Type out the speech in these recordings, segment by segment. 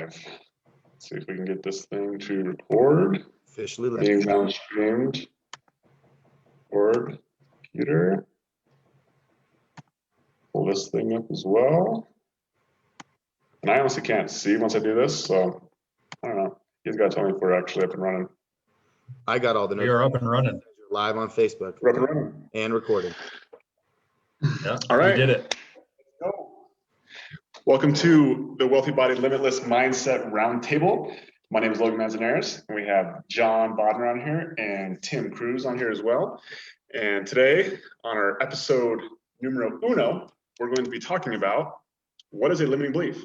live. Let's see if we can get this thing to record. Officially live. Being now streamed. Record computer. Pull this thing up as well. And I honestly can't see once I do this, so I don't know. You've got to tell me if we're actually up and running. I got all the notes. We are up and running. Live on Facebook. We're up and running. And recording. Yeah, all right. We did it. Let's go. Welcome to the Wealthy Body Limitless Mindset Roundtable. My name is Logan Manzanares, and we have John Bodner on here and Tim Cruz on here as well. And today, on our episode numero uno, we're going to be talking about what is a limiting belief.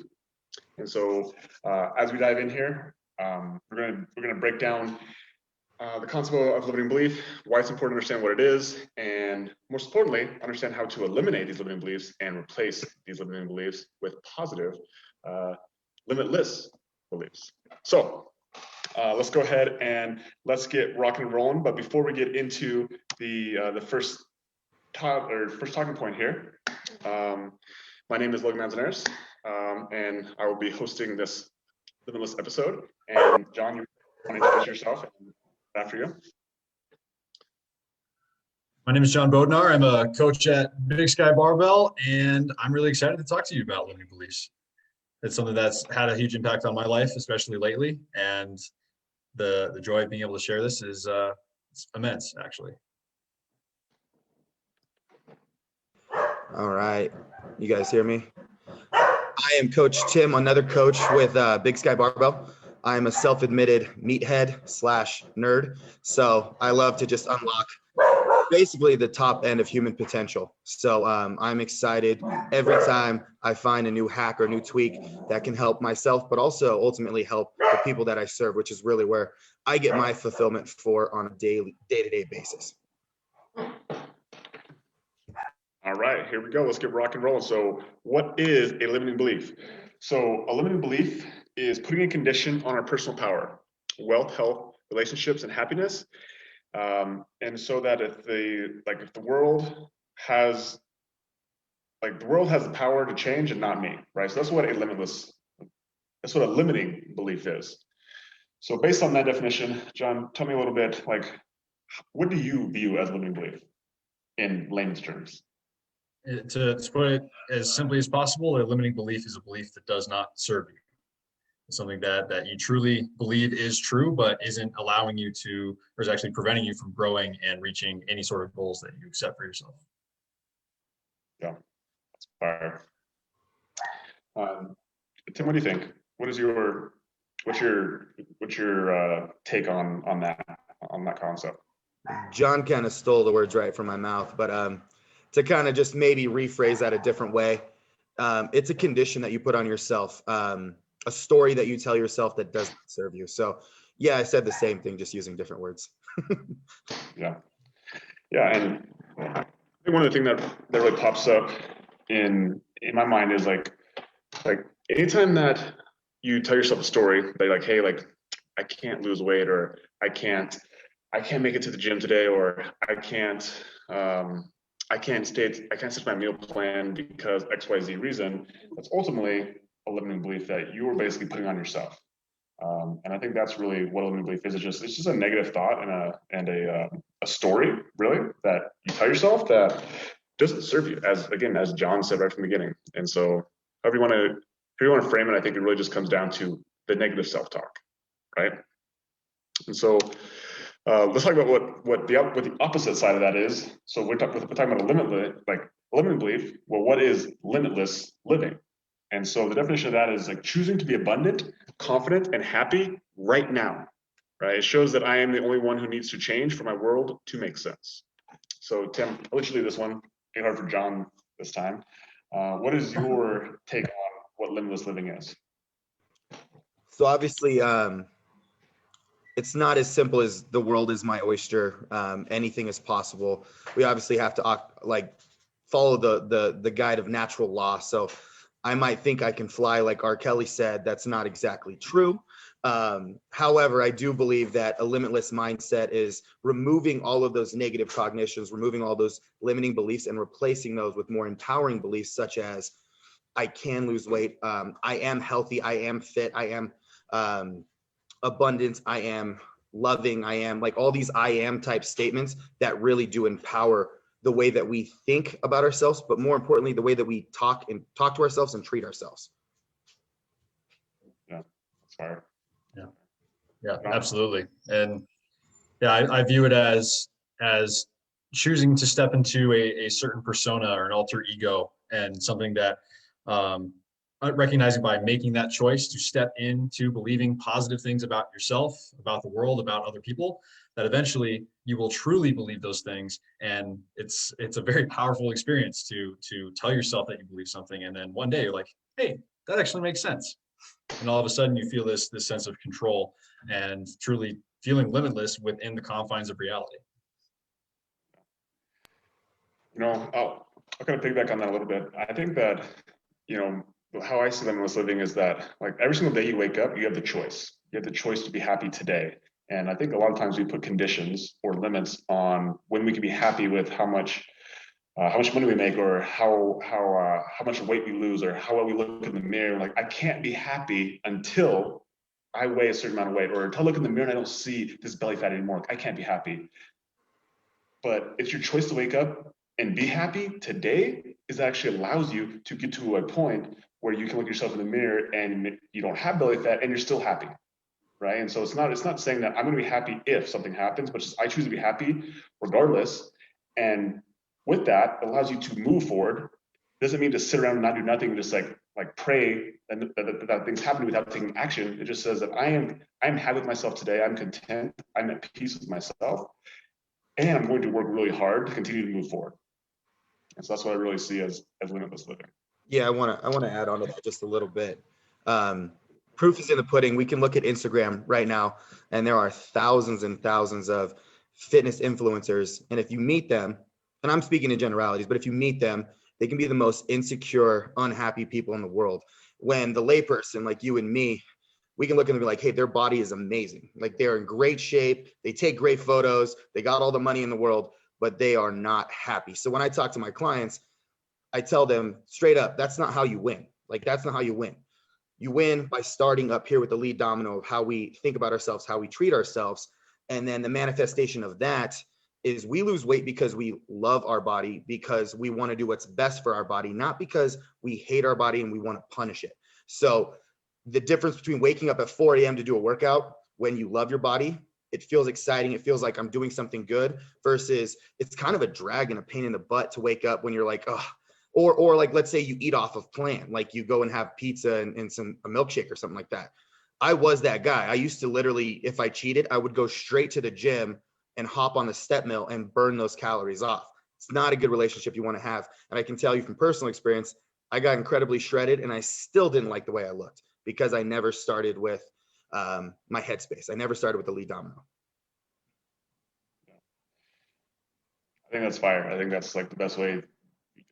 And so, as we dive in here, we're going to break down the concept of limiting belief, why it's important to understand what it is, and most importantly, understand how to eliminate these limiting beliefs and replace these limiting beliefs with positive, limitless beliefs. So let's go ahead and let's get rocking and rolling. But before we get into the first talking point here, my name is Logan Manzanares, and I will be hosting this Limitless episode. And John, you want to introduce yourself? After you. My name is John Bodnar. I'm a coach at Big Sky Barbell, and I'm really excited to talk to you about limiting beliefs. It's something that's had a huge impact on my life, especially lately, and the joy of being able to share this is it's immense, actually. All right, you guys hear me? I am Coach Tim, another coach with Big Sky Barbell. I'm a self-admitted meathead / nerd. So I love to just unlock basically the top end of human potential. So I'm excited every time I find a new hack or new tweak that can help myself, but also ultimately help the people that I serve, which is really where I get my fulfillment for on a day-to-day basis. All right, here we go. Let's get rock and roll. So what is a limiting belief? So a limiting belief is putting a condition on our personal power, wealth, health, relationships, and happiness. And so that if the world has the power to change and not me, right? So that's what a limiting belief is. So based on that definition, John, tell me a little bit, what do you view as a limiting belief in layman's terms? To put it as simply as possible, a limiting belief is a belief that does not serve you. It's something that you truly believe is true, but isn't allowing you to, or is actually preventing you from growing and reaching any sort of goals that you set for yourself. Yeah, that's fire. Tim, what do you think? What's your take on that concept? John kind of stole the words right from my mouth, but to kind of just maybe rephrase that a different way, it's a condition that you put on yourself. A story that you tell yourself that doesn't serve you. So yeah, I said the same thing, just using different words. Yeah. And I think one of the things that really pops up in my mind is like anytime that you tell yourself a story that hey, I can't lose weight, or I can't make it to the gym today, or I can't stick my meal plan because XYZ reason, that's ultimately a limiting belief that you were basically putting on yourself. And I think that's really what a limiting belief is. It's just a negative thought and a story, really, that you tell yourself that doesn't serve you, as John said right from the beginning. And so however you want to frame it, I think it really just comes down to the negative self-talk, right? And so let's talk about what the opposite side of that is. So we're talking about a limiting belief. Well, what is limitless living? And so the definition of that is choosing to be abundant, confident, and happy right now, right? It shows that I am the only one who needs to change for my world to make sense. So Tim, I'll let you lead this one. It's hard for John this time. What is your take on what limitless living is? So obviously, it's not as simple as the world is my oyster. Anything is possible. We obviously have to follow the guide of natural law. So I might think I can fly like R. Kelly said. That's not exactly true. However, I do believe that a limitless mindset is removing all of those negative cognitions, removing all those limiting beliefs, and replacing those with more empowering beliefs, such as I can lose weight. I am healthy. I am fit. I am abundant. I am loving. I am, like all these I am type statements that really do empower the way that we think about ourselves, but more importantly, the way that we talk to ourselves and treat ourselves. Yeah, that's fire. Yeah, absolutely. And yeah, I view it as choosing to step into a certain persona or an alter ego, and something that recognizing by making that choice to step into believing positive things about yourself, about the world, about other people, that eventually you will truly believe those things. And it's a very powerful experience to tell yourself that you believe something, and then one day you're like, hey, that actually makes sense. And all of a sudden you feel this sense of control and truly feeling limitless within the confines of reality. You know, I'll kind of piggyback on that a little bit. I think that, you know, how I see limitless living is that, like, every single day you wake up, you have the choice. You have the choice to be happy today. And I think a lot of times we put conditions or limits on when we can be happy with how much money we make, or how much weight we lose, or how well we look in the mirror. Like, I can't be happy until I weigh a certain amount of weight, or until I look in the mirror and I don't see this belly fat anymore. I can't be happy. But it's your choice to wake up and be happy today is actually allows you to get to a point where you can look yourself in the mirror and you don't have belly fat and you're still happy, right? And so it's not saying that I'm going to be happy if something happens, but just I choose to be happy regardless. And with that, it allows you to move forward. Doesn't mean to sit around and not do nothing, just like pray and that things happen without taking action. It just says that I'm happy with myself today. I'm content. I'm at peace with myself, and I'm going to work really hard to continue to move forward. And so that's what I really see as limitless living. Yeah, I want to add on to that just a little bit. Proof is in the pudding. We can look at Instagram right now, and there are thousands and thousands of fitness influencers. And if you meet them, and I'm speaking in generalities, but if you meet them, they can be the most insecure, unhappy people in the world. When the layperson like you and me, we can look and be like, hey, their body is amazing. Like, they're in great shape. They take great photos. They got all the money in the world, but they are not happy. So when I talk to my clients, I tell them straight up, that's not how you win. Like, that's not how you win. You win by starting up here with the lead domino of how we think about ourselves, how we treat ourselves. And then the manifestation of that is we lose weight because we love our body, because we want to do what's best for our body, not because we hate our body and we want to punish it. So the difference between waking up at 4 a.m. to do a workout when you love your body, it feels exciting. It feels like I'm doing something good, versus it's kind of a drag and a pain in the butt to wake up when you're like, oh, or like, let's say you eat off of plan, like you go and have pizza and a milkshake or something like that. I was that guy. I used to literally, if I cheated, I would go straight to the gym and hop on the step mill and burn those calories off. It's not a good relationship you want to have. And I can tell you from personal experience, I got incredibly shredded and I still didn't like the way I looked, because I never started with my headspace. I never started with the lead domino. I think that's fire. I think that's like the best way.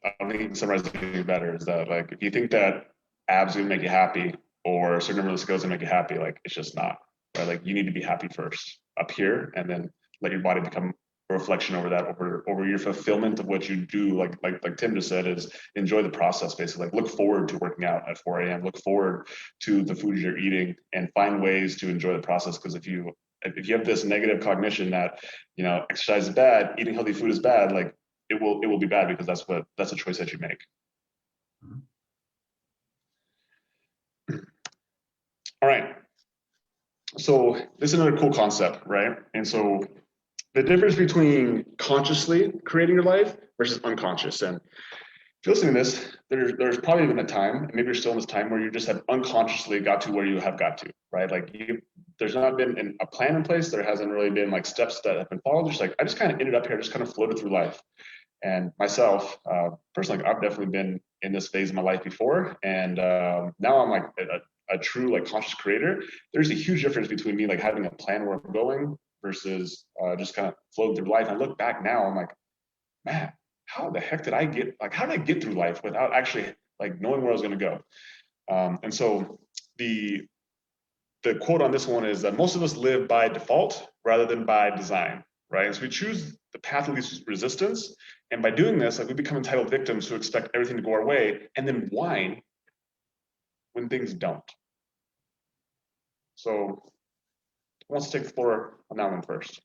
I don't think you can summarize it any better. Is that, like, if you think that abs are gonna make you happy, or a certain number of skills gonna make you happy, like, it's just not. Right? Like, you need to be happy first up here, and then let your body become a reflection over that, over your fulfillment of what you do. Like Tim just said, is enjoy the process. Basically, like, look forward to working out at 4 a.m. Look forward to the food you're eating, and find ways to enjoy the process. Because if you have this negative cognition that, you know, exercise is bad, eating healthy food is bad, like, it will be bad, because that's a choice that you make. All right. So this is another cool concept, right? And so the difference between consciously creating your life versus unconscious. And if you're listening to this, there's probably been a time, and maybe you're still in this time, where you just have unconsciously got to where you have got to, right? Like, there's not been a plan in place. There hasn't really been like steps that have been followed. Just like, I just kind of ended up here, just kind of floated through life. And myself, personally, I've definitely been in this phase of my life before, and now I'm like a true, like, conscious creator. There's a huge difference between me like having a plan where I'm going versus just kind of floating through life. I look back now, I'm like, man, how the heck did I get through life without actually like knowing where I was going to go? And so the quote on this one is that most of us live by default rather than by design, right? And so we choose the path of least resistance. And by doing this, like, we become entitled victims who expect everything to go our way and then whine when things don't? So who wants to take the floor on that one first?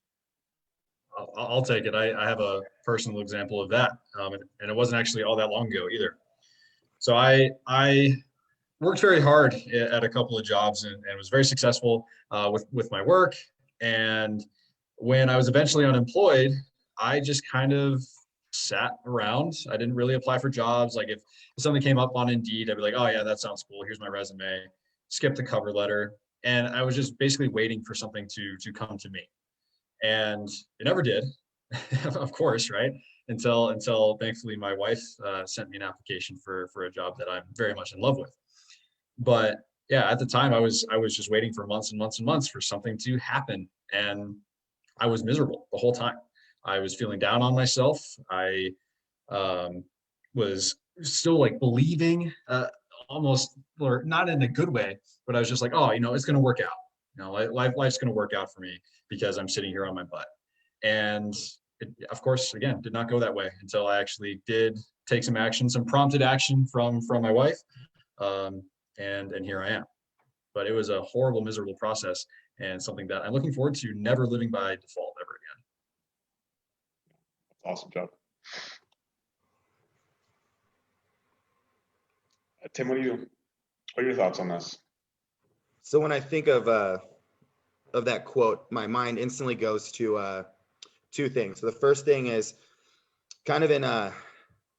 I'll take it. I have a personal example of that, and it wasn't actually all that long ago either. So I worked very hard at a couple of jobs and was very successful with my work. And when I was eventually unemployed, I just kind of sat around. I didn't really apply for jobs. Like if something came up on Indeed, I'd be like, oh yeah, that sounds cool. Here's my resume. Skip the cover letter. And I was just basically waiting for something to come to me. And it never did, of course, right? Until thankfully my wife sent me an application for a job that I'm very much in love with. But yeah, at the time I was just waiting for months and months and months for something to happen, and I was miserable the whole time. I was feeling down on myself. I was still like believing almost, or not in a good way, but I was just like, oh, it's going to work out. Life's going to work out for me because I'm sitting here on my butt. And it, of course, again, did not go that way until I actually did take some action, some prompted action from my wife. And here I am. But it was a horrible, miserable process, and something that I'm looking forward to never living by default ever again. Awesome job. Tim, what are your thoughts on this? So when I think of that quote, my mind instantly goes to two things. So the first thing is kind of in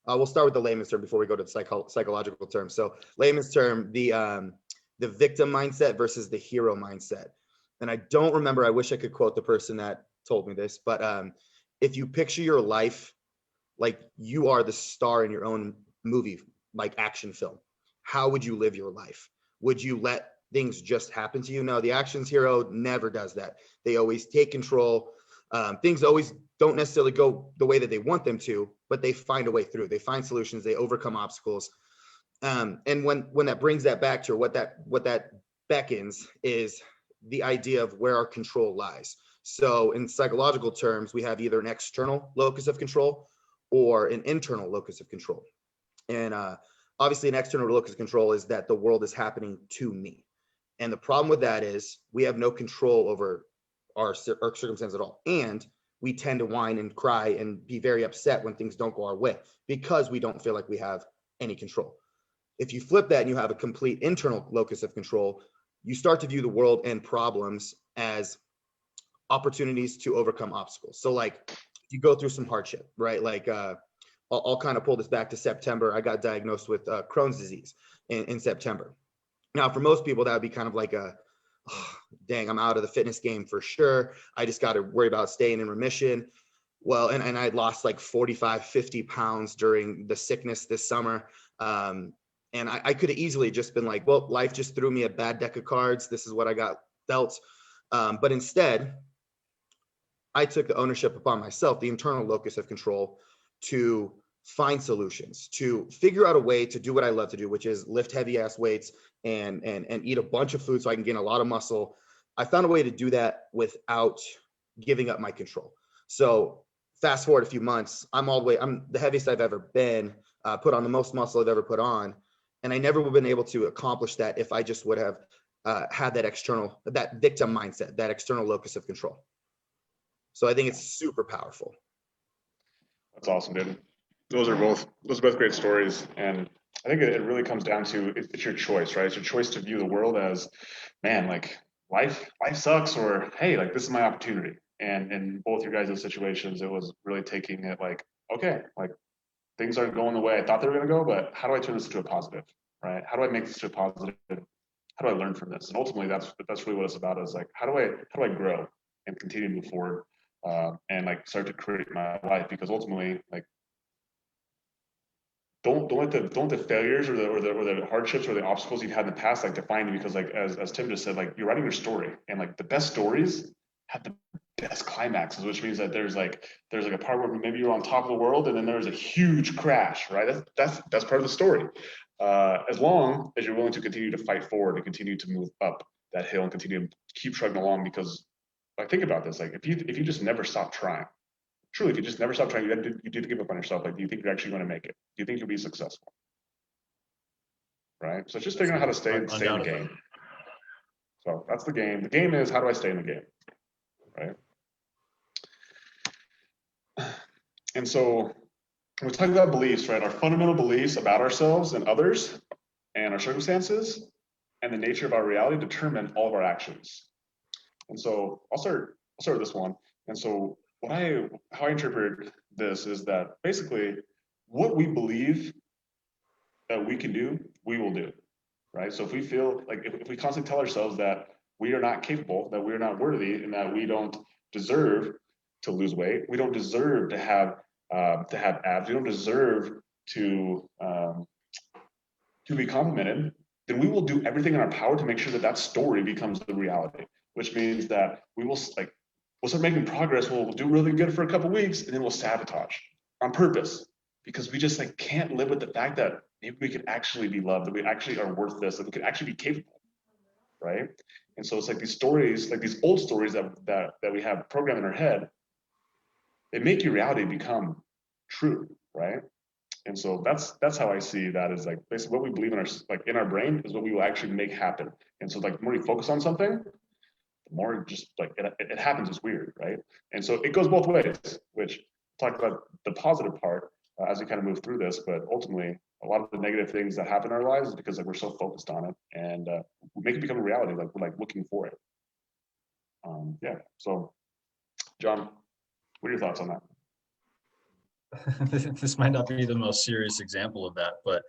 we'll start with the layman's term before we go to the psychological term. So layman's term, the victim mindset versus the hero mindset. And I don't remember, I wish I could quote the person that told me this, but if you picture your life like you are the star in your own movie, like action film, how would you live your life? Would you let things just happen to you? No, the actions hero never does that. They always take control. Things always don't necessarily go the way that they want them to, but they find a way through. They find solutions. They overcome obstacles. And when that brings that back to what that beckons is the idea of where our control lies. So in psychological terms, we have either an external locus of control or an internal locus of control. And obviously an external locus of control is that the world is happening to me. And the problem with that is we have no control over our circumstances at all. And we tend to whine and cry and be very upset when things don't go our way because we don't feel like we have any control. If you flip that and you have a complete internal locus of control, you start to view the world and problems as opportunities to overcome obstacles. So like you go through some hardship, right? Like I'll kind of pull this back to September. I got diagnosed with Crohn's disease in September. Now, for most people, that would be kind of like dang, I'm out of the fitness game for sure. I just got to worry about staying in remission. Well, and I lost like 45, 50 pounds during the sickness this summer. And I could have easily just been like, well, life just threw me a bad deck of cards. This is what I got dealt. But instead, I took the ownership upon myself, the internal locus of control, to find solutions, to figure out a way to do what I love to do, which is lift heavy ass weights and eat a bunch of food so I can gain a lot of muscle. I found a way to do that without giving up my control. So fast forward a few months, I'm the heaviest I've ever been, put on the most muscle I've ever put on. And I never would have been able to accomplish that if I just would have had that victim mindset, that external locus of control. So I think it's super powerful. That's awesome, dude. Those are both great stories. And I think it really comes down to it's your choice, right? It's your choice to view the world as, man, like life sucks, or hey, like this is my opportunity. And in both your guys' situations, it was really taking it like, okay, like things aren't going the way I thought they were going to go, but how do I turn this into a positive, right? How do I make this to a positive? How do I learn from this? And ultimately, that's really what it's about. Is like, how do I grow and continue to move forward, and like start to create my life? Because ultimately, like, don't let the failures or the hardships or the obstacles you've had in the past like define you. Because like as Tim just said, like you're writing your story, and like the best stories have the best climaxes, which means that there's like a part where maybe you're on top of the world and then there's a huge crash, right? That's part of the story. As long as you're willing to continue to fight forward and continue to move up that hill and continue to keep trudging along. Because like think about this, like if you just never stop trying, truly, if you just never stop trying, you do give up on yourself. Like, do you think you're actually going to make it? Do you think you'll be successful? right? So it's just figuring out how to stay in the Undoubtedly. game. So that's the game. The game is, how do I stay in the game, right? And so when we talk about beliefs, right, our fundamental beliefs about ourselves and others and our circumstances and the nature of our reality determine all of our actions. And so I'll start with this one. And so how I interpret this is that basically what we believe that we can do, we will do, right? So if we feel like, if we constantly tell ourselves that we are not capable, that we are not worthy, and that we don't deserve to lose weight, we don't deserve to have abs, we don't deserve to be complimented, then we will do everything in our power to make sure that that story becomes the reality. Which means that we'll start making progress. We'll do really good for a couple weeks, and then we'll sabotage on purpose because we just can't live with the fact that maybe we could actually be loved, that we actually are worth this, that we could actually be capable, right? And so it's like these stories, like these old stories that we have programmed in our head, they make your reality become true, right? And so that's how I see that, is like basically what we believe in our brain is what we will actually make happen. And so the more we focus on something, the more just it happens. It's weird, right? And so it goes both ways, which talked about the positive part as we kind of move through this, but ultimately a lot of the negative things that happen in our lives is because we're so focused on it, and we make it become a reality. Like we're looking for it. Yeah. So, John, what are your thoughts on that? This might not be the most serious example of that, but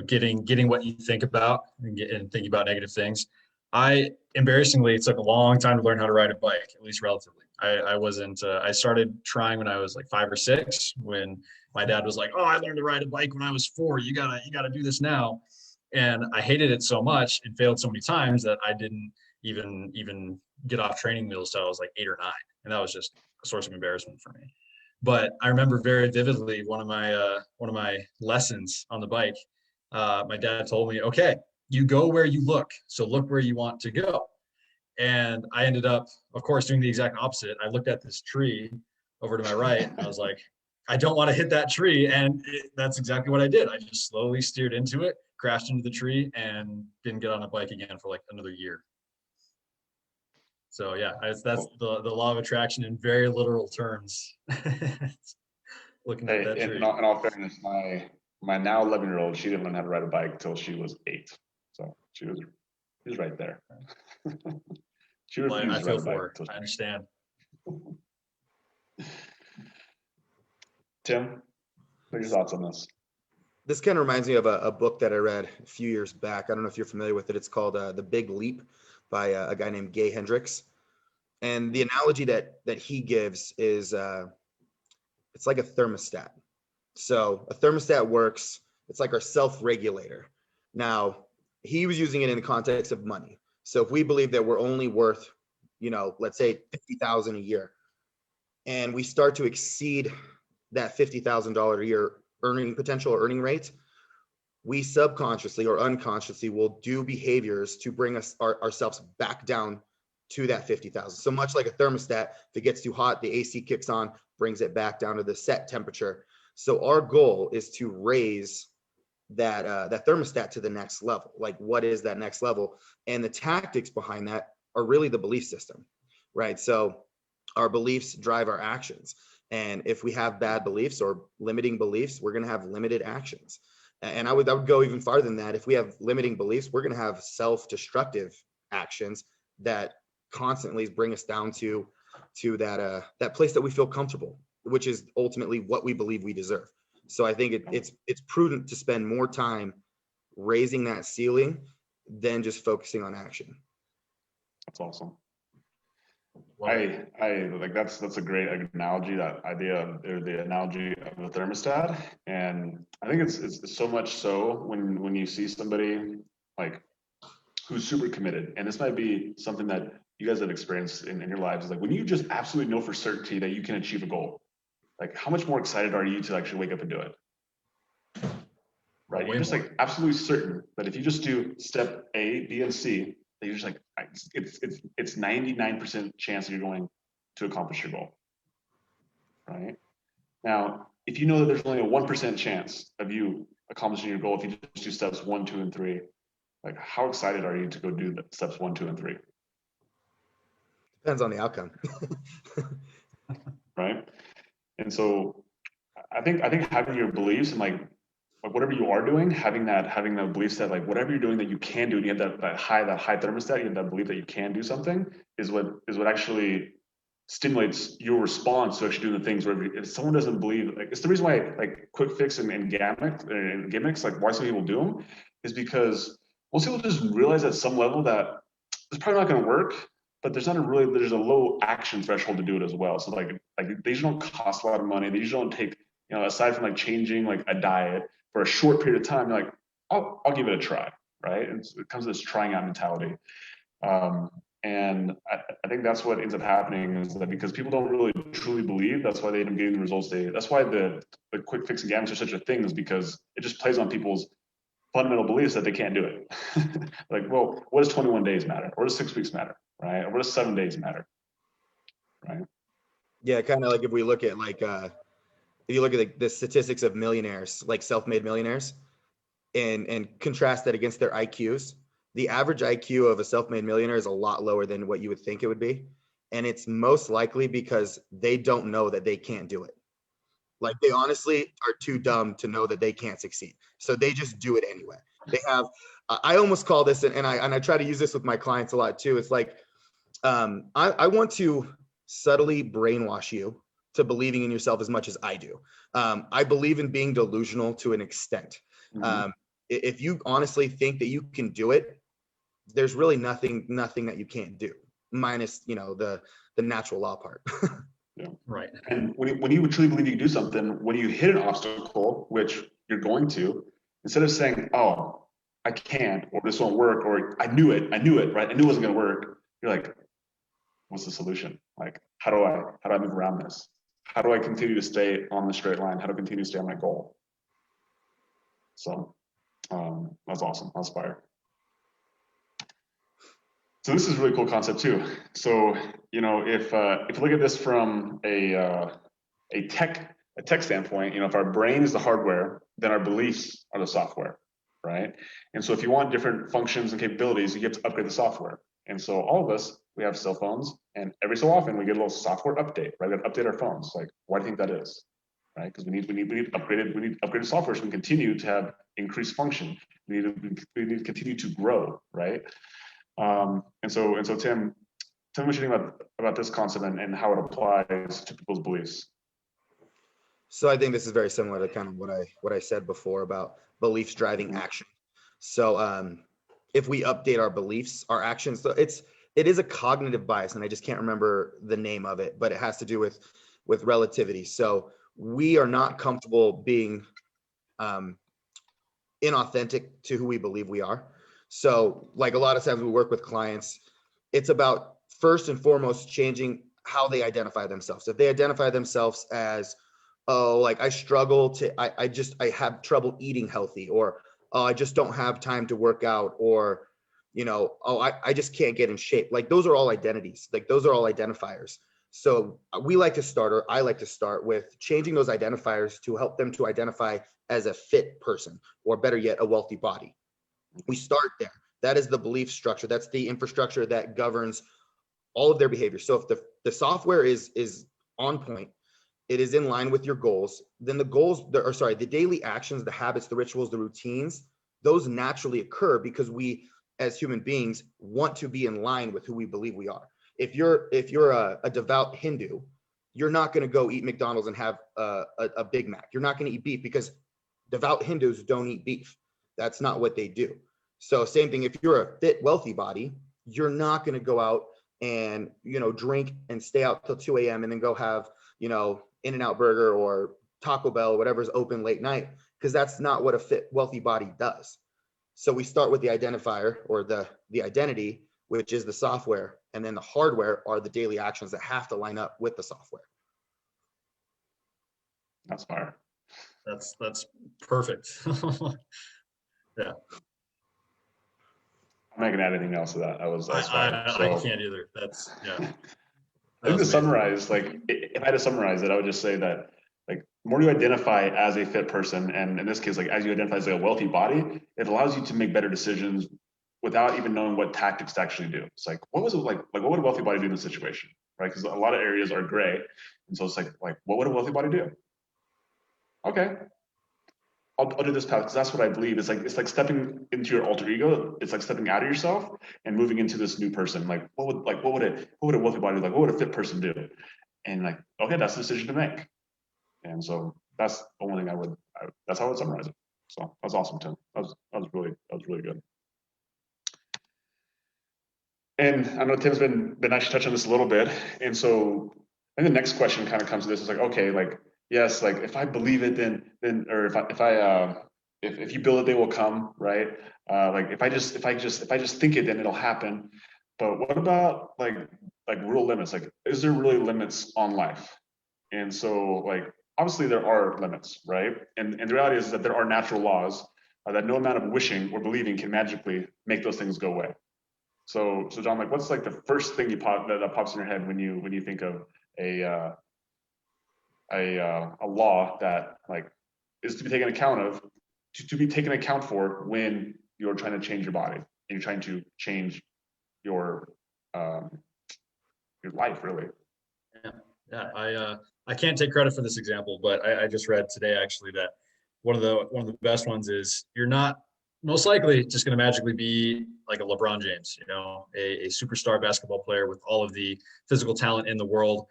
getting what you think about and thinking about negative things. I embarrassingly, it took a long time to learn how to ride a bike, at least relatively. I wasn't. I started trying when I was like 5 or 6. When my dad was like, "Oh, I learned to ride a bike when I was 4. You gotta do this now." And I hated it so much and failed so many times that I didn't even get off training wheels till I was like 8 or 9, and that was just a source of embarrassment for me. But I remember very vividly one of my lessons on the bike. My dad told me, "Okay, you go where you look, so look where you want to go." And I ended up, of course, doing the exact opposite. I looked at this tree over to my right, and I was like, "I don't want to hit that tree," and that's exactly what I did. I just slowly steered into it, crashed into the tree, and didn't get on a bike again for like another year. So yeah, that's the law of attraction in very literal terms. Looking at Hey, that in tree. all fairness, my now 11-year-old, she didn't learn how to ride a bike until she was 8. So she was right there. She Well, I refused to ride feel a bike for her. until I understand. Tim, what are your thoughts on this? This kind of reminds me of a book that I read a few years back. I don't know if you're familiar with it. It's called The Big Leap by a guy named Gay Hendricks. And the analogy that he gives is it's like a thermostat. So a thermostat works, it's like our self-regulator. Now, he was using it in the context of money. So if we believe that we're only worth, let's say 50,000 a year, and we start to exceed that $50,000 a year earning potential or earning rate, we subconsciously or unconsciously will do behaviors to bring ourselves back down to that 50,000. So much like a thermostat, if it gets too hot, the AC kicks on, brings it back down to the set temperature. So our goal is to raise that thermostat to the next level. Like, what is that next level? And the tactics behind that are really the belief system, right? So our beliefs drive our actions. And if we have bad beliefs or limiting beliefs, we're going to have limited actions. And I would go even farther than that. If we have limiting beliefs, we're going to have self-destructive actions that constantly bring us down to that place that we feel comfortable, which is ultimately what we believe we deserve. So I think it's prudent to spend more time raising that ceiling than just focusing on action. That's awesome. Love I like that's a great analogy, that idea, or the analogy of the thermostat. And I think it's so much so when you see somebody like who's super committed, and this might be something that you guys have experienced in your lives, is like when you just absolutely know for certainty that you can achieve a goal, like how much more excited are you to actually wake up and do it? Right? You're just more. like absolutely certain that if you just do step A, B, and C, that you're just like, it's 99% chance that you're going to accomplish your goal. Right? Now, if you know that there's only a 1% chance of you accomplishing your goal if you just do steps 1, 2, and 3? Like, how excited are you to go do the steps 1, 2, and 3? Depends on the outcome. Right? And so I think having your beliefs and like whatever you are doing, having that belief set, like whatever you're doing that you can do, and you have that high thermostat, you have that belief that you can do something, is what actually stimulates your response to actually doing the things. Where if someone doesn't believe, like, it's the reason why like quick fix and gimmicks, like why some people do them, is because most people just realize at some level that it's probably not going to work, but there's a low action threshold to do it as well. So like they usually don't cost a lot of money. They usually don't take, aside from like changing like a diet for a short period of time, you're like, I'll give it a try, right? And so it comes to this trying out mentality. And I think that's what ends up happening, is that because people don't really truly believe, that's why they end up getting the results that's why the quick fix and games are such a thing, is because it just plays on people's fundamental beliefs that they can't do it. Like, well, what does 21 days matter? Or does 6 weeks matter? Right? Or what does 7 days matter? Right? Yeah, kind of like if we look at if you look at the statistics of millionaires, like self-made millionaires, and contrast that against their IQs, the average IQ of a self-made millionaire is a lot lower than what you would think it would be. And it's most likely because they don't know that they can't do it. Like, they honestly are too dumb to know that they can't succeed. So they just do it anyway. They have, I almost call this, and I try to use this with my clients a lot too. It's like, I want to subtly brainwash you to believing in yourself as much as I do. I believe in being delusional to an extent. Mm-hmm. If you honestly think that you can do it, there's really nothing that you can't do, minus the natural law part. Yeah. Right. And when you truly believe you can do something, when you hit an obstacle, which you're going to, instead of saying, "Oh, I can't," or "This won't work," or "I knew it," right? I knew it wasn't going to work. You're like, "What's the solution? Like, how do I move around this? How do I continue to stay on the straight line? How do I continue to stay on my goal?" So that's awesome. That's fire. So this is a really cool concept too. So if you look at this from a tech standpoint, if our brain is the hardware, then our beliefs are the software, right? And so if you want different functions and capabilities, you have to upgrade the software. And so all of us, we have cell phones, and every so often we get a little software update, right? We have to update our phones. Like, why do you think that is? Right? Because we need upgraded software so we can continue to have increased function. We need to continue to grow, right? And so Tim, tell me what you think about this concept and how it applies to people's beliefs. So I think this is very similar to kind of what I said before about beliefs driving action. So if we update our beliefs, our actions, so it is a cognitive bias, and I just can't remember the name of it, but it has to do with relativity. So we are not comfortable being inauthentic to who we believe we are. So like a lot of times we work with clients, it's about first and foremost changing how they identify themselves. If they identify themselves as, oh, like I struggle to, I have trouble eating healthy, or oh, I just don't have time to work out, or oh, I just can't get in shape. Like, those are all identities. Like, those are all identifiers. So I like to start with changing those identifiers to help them to identify as a fit person, or better yet, a wealthy body. We start there. That is the belief structure. That's the infrastructure that governs all of their behavior. So if the software is on point, it is in line with your goals, then the daily actions, the habits, the rituals, the routines, those naturally occur because we as human beings want to be in line with who we believe we are. If you're a devout Hindu, you're not going to go eat McDonald's and have a Big Mac. You're not going to eat beef because devout Hindus don't eat beef. That's not what they do. So same thing, if you're a fit, wealthy body, you're not going to go out and, drink and stay out till 2 a.m. and then go have, In-N-Out Burger or Taco Bell, whatever's open late night, because that's not what a fit, wealthy body does. So we start with the identifier, or the identity, which is the software, and then the hardware are the daily actions that have to line up with the software. That's fire. That's perfect. Yeah. I'm not gonna add anything else to that. I can't either. That's, yeah. I think to summarize, like, if I had to summarize it, I would just say that, like, more you identify as a fit person, and in this case, like as you identify as a wealthy body, it allows you to make better decisions without even knowing what tactics to actually do. It's like, what was it like what would a wealthy body do in this situation, right? Because a lot of areas are gray, and so it's like what would a wealthy body do? Okay, I'll do this path because that's what I believe. It's like stepping into your alter ego. It's like stepping out of yourself and moving into this new person. Like what would a wealthy body do? Like what would a fit person do? And like, okay, that's the decision to make. And so that's the only thing that's how I would summarize it. So that's awesome, Tim. That was really good. And I know Tim's been actually touching on this a little bit. And so I think the next question kind of comes to this is like, okay, like, yes, like if I believe it, then, or if you build it, they will come, right? Like if I just think it, then it'll happen. But what about like real limits? Like, is there really limits on life? And so like, obviously there are limits, right? And the reality is that there are natural laws that no amount of wishing or believing can magically make those things go away. So John, like, what's like the first thing that pops in your head when you think of a law that like is to be taken account of, to be taken account for when you're trying to change your body and you're trying to change your life, really? Yeah. I can't take credit for this example, but I just read today actually that one of the best ones is you're not most likely just going to magically be like a LeBron James, a superstar basketball player with all of the physical talent in the world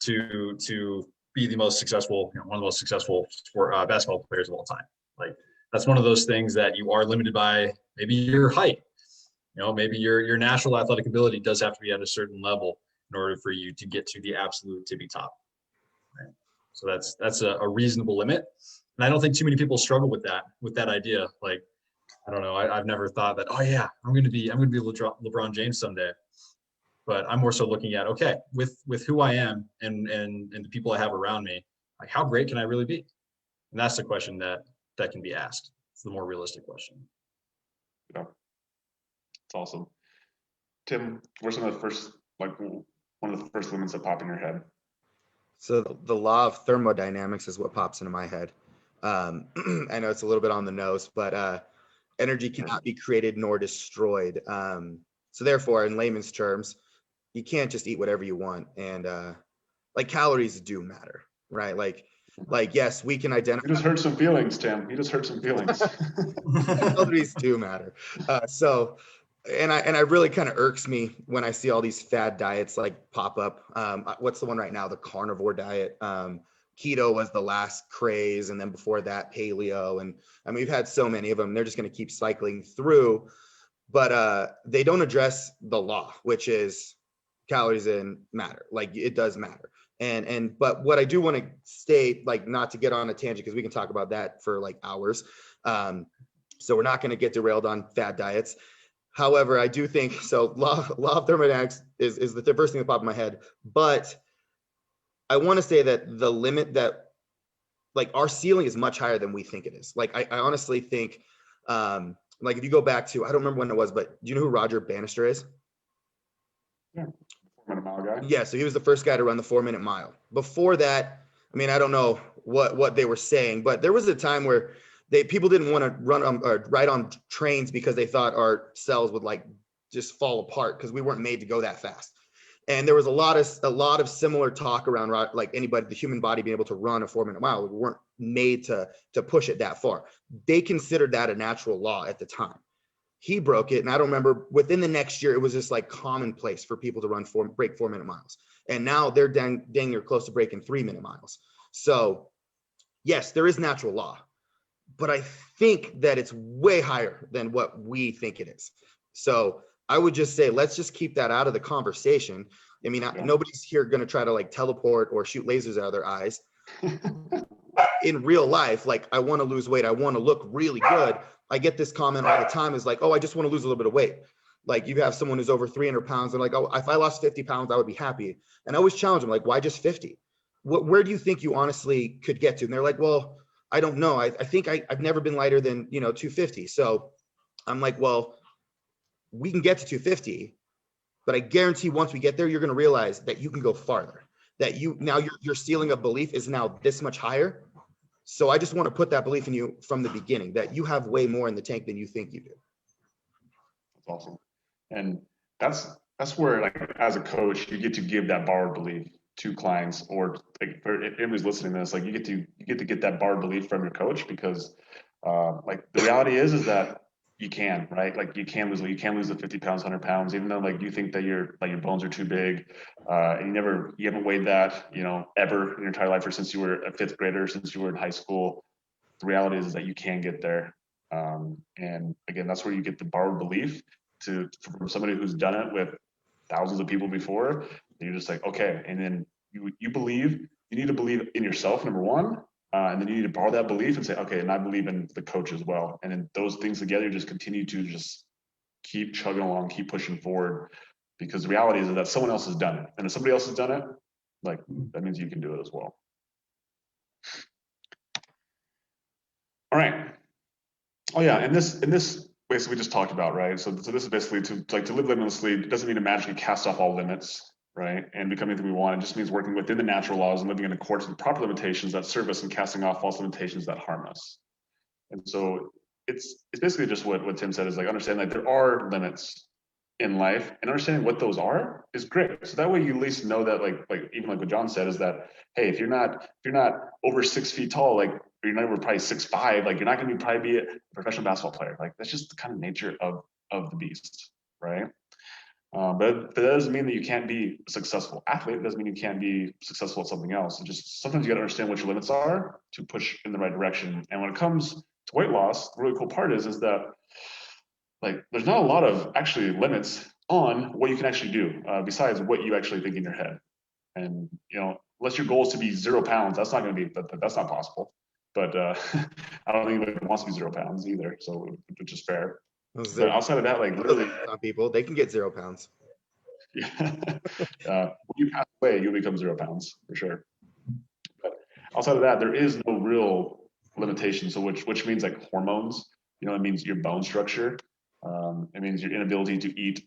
to be the most successful, one of the most successful basketball players of all time. Like that's one of those things that you are limited by maybe your height. Maybe your natural athletic ability does have to be at a certain level in order for you to get to the absolute tippy top. Right? So that's a reasonable limit. And I don't think too many people struggle with that idea. Like, I don't know. I've never thought that, oh yeah, I'm going to be LeBron James someday. But I'm more so looking at, okay, with who I am and the people I have around me, like how great can I really be? And that's the question that can be asked. It's the more realistic question. Yeah, it's awesome. Tim, what's some of the first, like one of the first limits that pop in your head? So the law of thermodynamics is what pops into my head. I know it's a little bit on the nose, but energy cannot be created nor destroyed. So therefore, in layman's terms, you can't just eat whatever you want. And like calories do matter, right? Like yes, we can identify. You just hurt some feelings, Tim. You just hurt some feelings. Calories do matter. And I really kind of irks me when I see all these fad diets like pop up. What's the one right now? The carnivore diet. Keto was the last craze, and then before that, paleo. And I mean, we've had so many of them. They're just going to keep cycling through, but they don't address the law, which is calories in matter. Like it does matter. But what I do want to state, like not to get on a tangent because we can talk about that for like hours. So we're not going to get derailed on fad diets. However, I do think so. Law of thermodynamics is the first thing that popped in my head. But I want to say that the limit that, like, our ceiling is much higher than we think it is. Like, I honestly think, like, if you go back to, I don't remember when it was, but do you know who Roger Bannister is? Yeah, 4-minute mile guy. Yeah, so he was the first guy to run the 4-minute mile. Before that, I mean, I don't know what they were saying, but there was a time where people didn't want to run or ride on trains because they thought our cells would like just fall apart because we weren't made to go that fast. And there was a lot of similar talk around like the human body being able to run a 4-minute mile. We weren't made to push it that far. They considered that a natural law at the time. He broke it, and I don't remember. Within the next year, it was just like commonplace for people to break 4-minute miles. And now they're dang near close to breaking 3-minute miles. So yes, there is natural law, but I think that it's way higher than what we think it is. So I would just say, let's just keep that out of the conversation. I mean, nobody's here going to try to like teleport or shoot lasers out of their eyes. In real life, like I want to lose weight. I want to look really good. I get this comment all the time is like, oh, I just want to lose a little bit of weight. Like you have someone who's over 300 pounds. They're like, oh, if I lost 50 pounds, I would be happy. And I always challenge them, like, why just 50? Where do you think you honestly could get to? And they're like, well, I don't know. I think I've never been lighter than, 250. So I'm like, well, we can get to 250, but I guarantee once we get there, you're going to realize that you can go farther, that your ceiling of belief is now this much higher. So I just want to put that belief in you from the beginning, that you have way more in the tank than you think you do. That's awesome. And that's where, like, as a coach, you get to give that borrowed belief to clients, or like for anybody's listening to this, like you get to get that borrowed belief from your coach, because like the reality is that you can, right? Like you can lose the 50 pounds, 100 pounds, even though like you think that your bones are too big, and you haven't weighed that, ever in your entire life, or since you were a fifth grader, since you were in high school. The reality is that you can get there. And again, that's where you get the borrowed belief from somebody who's done it with thousands of people before. You're just like, okay, and then you need to believe in yourself, number one, and then you need to borrow that belief and say, okay, and I believe in the coach as well. And then those things together just continue to just keep chugging along, keep pushing forward, because the reality is that someone else has done it, and if somebody else has done it, like that means you can do it as well. All right. Oh yeah, and this basically we just talked about, right? So this is basically to live limitlessly. It doesn't mean to magically cast off all limits, right? And become anything we want. It just means working within the natural laws and living in accordance with the proper limitations that serve us, and casting off false limitations that harm us. And so it's basically just what Tim said, is like understand that there are limits in life, and understanding what those are is great. So that way you at least know that, like even like what John said, is that, hey, if you're not over 6 feet tall, like, or you're not over probably 6'5", like you're not going to probably be a professional basketball player. Like that's just the kind of nature of the beast, right? But that doesn't mean that you can't be a successful athlete. It doesn't mean you can't be successful at something else. It just, sometimes you got to understand what your limits are to push in the right direction. And when it comes to weight loss, the really cool part is that, like, there's not a lot of actually limits on what you can actually do, besides what you actually think in your head. And unless your goal is to be 0 pounds, that's not going to be, that's not possible. But I don't think anybody wants to be 0 pounds either, so, which is fair. But outside of that, like literally, some people, they can get 0 pounds. Yeah. When you pass away, you'll become 0 pounds for sure. But outside of that, there is no real limitation. So which means like hormones. It means your bone structure. It means your inability to eat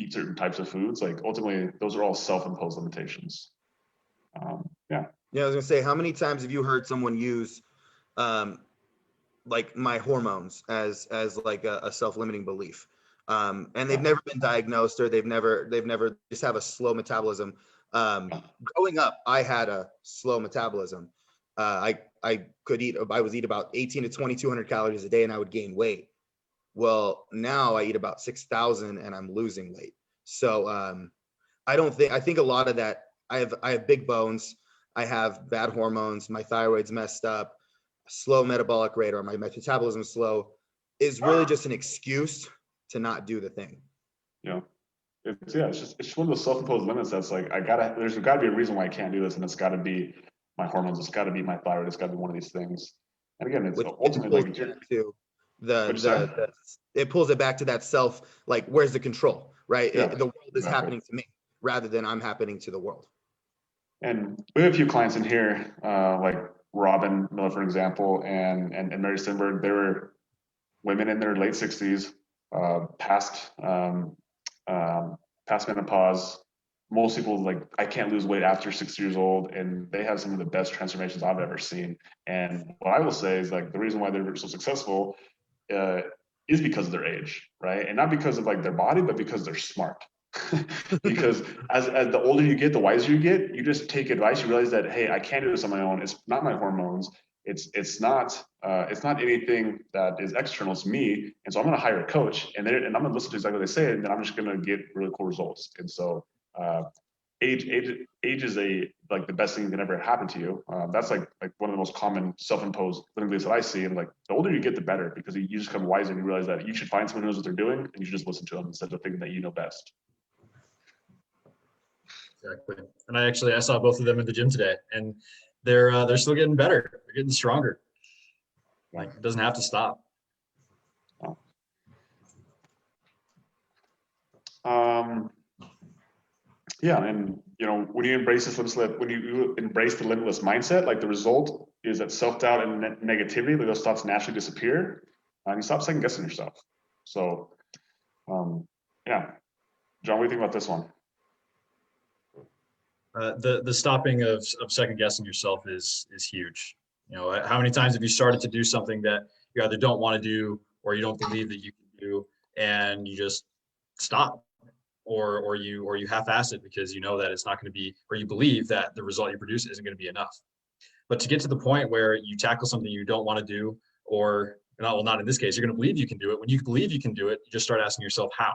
certain types of foods. Like ultimately, those are all self-imposed limitations. Yeah. Yeah, I was gonna say, how many times have you heard someone use like my hormones as like a self-limiting belief? And they've never been diagnosed, or they've never just have a slow metabolism. Growing up, I had a slow metabolism. I would eat about 18 to 2,200 calories a day, and I would gain weight. Well, now I eat about 6,000 and I'm losing weight. So I think a lot of that, I have big bones, I have bad hormones, my thyroid's messed up, slow metabolic rate, or my metabolism is slow, is really just an excuse to not do the thing. Yeah. It's just one of those self-imposed limits that's like, there's got to be a reason why I can't do this, and it's got to be my hormones, it's got to be my thyroid, it's got to be one of these things. And again, it's ultimately like it pulls it back to that self, like, where's the control, right? Yeah, the world is happening to me rather than I'm happening to the world. And we have a few clients in here, like Robin Miller, for example, and Mary Stenberg. They were women in their late 60s, past menopause. Most people, like, I can't lose weight after 60 years old, and they have some of the best transformations I've ever seen. And what I will say is, like, the reason why they're so successful is because of their age, right? And not because of like their body, but because they're smart. Because as the older you get, the wiser you get. You just take advice. You realize that, hey, I can't do this on my own. It's not my hormones. It's not anything that is external. It's me. And so I'm going to hire a coach, and I'm going to listen to exactly what they say, and then I'm just going to get really cool results. And so age is the best thing that can ever happen to you. That's like one of the most common self-imposed limits that I see. And like the older you get, the better, because you just become wiser and you realize that you should find someone who knows what they're doing, and you should just listen to them instead of thinking that you know best. Exactly. And I saw both of them in the gym today, and they're still getting better. They're getting stronger. Like, it doesn't have to stop. Yeah, and when you embrace the limitless mindset, like the result is that self-doubt and negativity, those thoughts naturally disappear, and you stop second guessing yourself. So, yeah, John, what do you think about this one? The stopping of second guessing yourself is huge. How many times have you started to do something that you either don't want to do or you don't believe that you can do, and you just stop, or you half-ass it because you know that it's not going to be, or you believe that the result you produce isn't going to be enough. But to get to the point where you tackle something you don't want to do, or not, well, not in this case, you're going to believe you can do it. When you believe you can do it, you just start asking yourself how.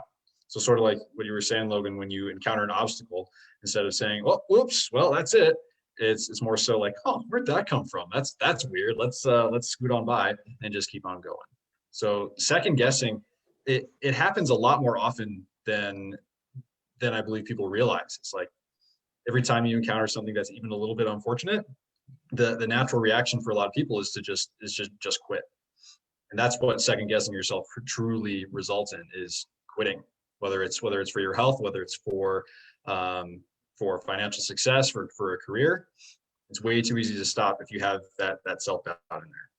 So sort of like what you were saying, Logan, when you encounter an obstacle, instead of saying, "Oh, whoops, well, that's it," it's more so like, "Oh, where'd that come from? That's weird. Let's scoot on by and just keep on going." So second guessing, it happens a lot more often than I believe people realize. It's like every time you encounter something that's even a little bit unfortunate, the natural reaction for a lot of people is to just quit. And that's what second guessing yourself truly results in, is quitting, whether it's for your health, whether it's for financial success, for a career. It's way too easy to stop if you have that self-doubt in there.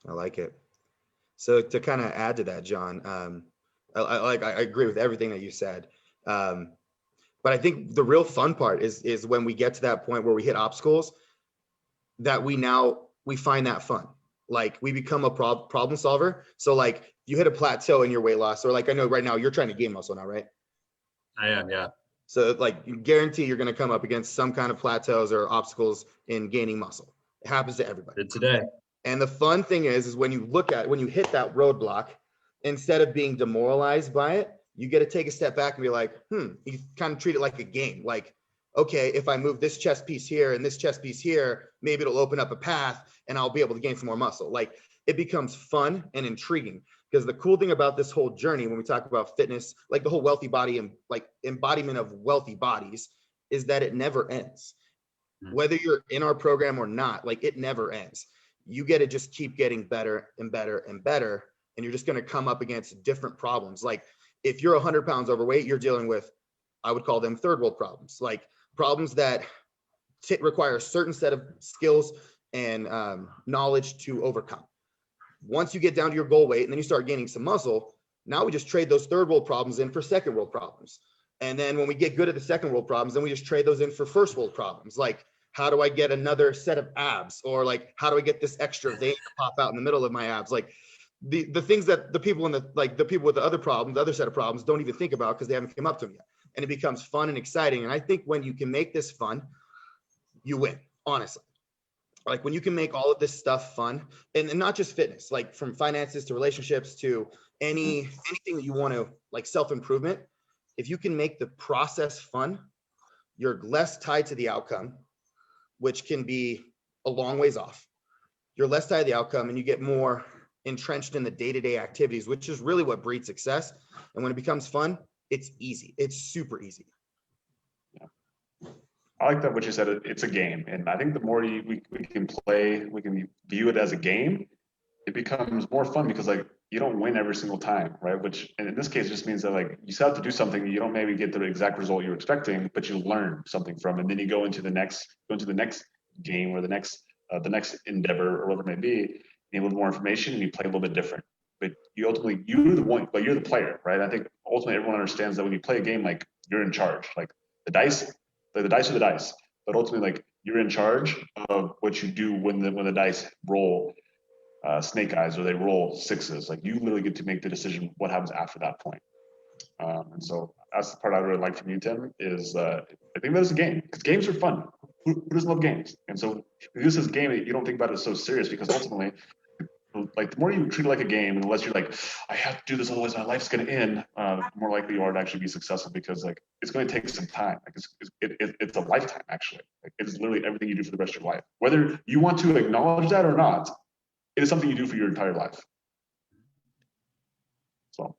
I like it. So to kind of add to that, John, I agree with everything that you said. But I think the real fun part is when we get to that point where we hit obstacles, that we find that fun. Like we become a problem solver. So like you hit a plateau in your weight loss, or like I know right now you're trying to gain muscle now, right? I am, yeah. So like you guarantee you're going to come up against some kind of plateaus or obstacles in gaining muscle. It happens to everybody. Did today. And the fun thing is when you hit that roadblock, instead of being demoralized by it, you get to take a step back and be like, you kind of treat it like a game. Like, okay, if I move this chest piece here and this chest piece here, maybe it'll open up a path and I'll be able to gain some more muscle. Like it becomes fun and intriguing, because the cool thing about this whole journey, when we talk about fitness, like the whole wealthy body and like embodiment of wealthy bodies, is that it never ends. Whether you're in our program or not, like it never ends. You get to just keep getting better and better and better. And you're just going to come up against different problems. Like if you're 100 pounds overweight, you're dealing with, I would call them third world problems, like problems that require a certain set of skills and knowledge to overcome. Once you get down to your goal weight and then you start gaining some muscle, now we just trade those third world problems in for second world problems. And then when we get good at the second world problems, then we just trade those in for first world problems. Like, how do I get another set of abs? Or like, how do I get this extra vein to pop out in the middle of my abs? Like the things that the people the people with the other problems, the other set of problems don't even think about because they haven't come up to them yet. And it becomes fun and exciting. And I think when you can make this fun, you win, honestly. Like when you can make all of this stuff fun, and not just fitness, like from finances to relationships to anything that you want to, like self-improvement, if you can make the process fun, you're less tied to the outcome, which can be a long ways off. You're less tied to the outcome and you get more entrenched in the day-to-day activities, which is really what breeds success. And when it becomes fun, it's easy. It's super easy. Yeah. I like that what you said, it's a game. And I think the more we can play, we can view it as a game, it becomes more fun because like you don't win every single time, right? Which, and in this case, just means that like you set out to do something, you don't maybe get the exact result you're expecting, but you learn something from it. And then you go into the next game or the next endeavor or whatever it may be, you need a little more information and you play a little bit different. But you ultimately, you're the one, but you're the player, right? I think ultimately everyone understands that when you play a game, like you're in charge, like the dice are the dice, but ultimately like you're in charge of what you do when the dice roll snake eyes or they roll sixes. Like you literally get to make the decision what happens after that point. And so that's the part I really like from you, Tim, is I think that it's a game, because games are fun. Who doesn't love games? And so if this is a game, you don't think about it as so serious, because ultimately, like the more you treat it like a game, and unless you're like, I have to do this, otherwise my life's going to end, the more likely you are to actually be successful, because like it's going to take some time. Like it's a lifetime actually. Like it's literally everything you do for the rest of your life, whether you want to acknowledge that or not. It is something you do for your entire life. So,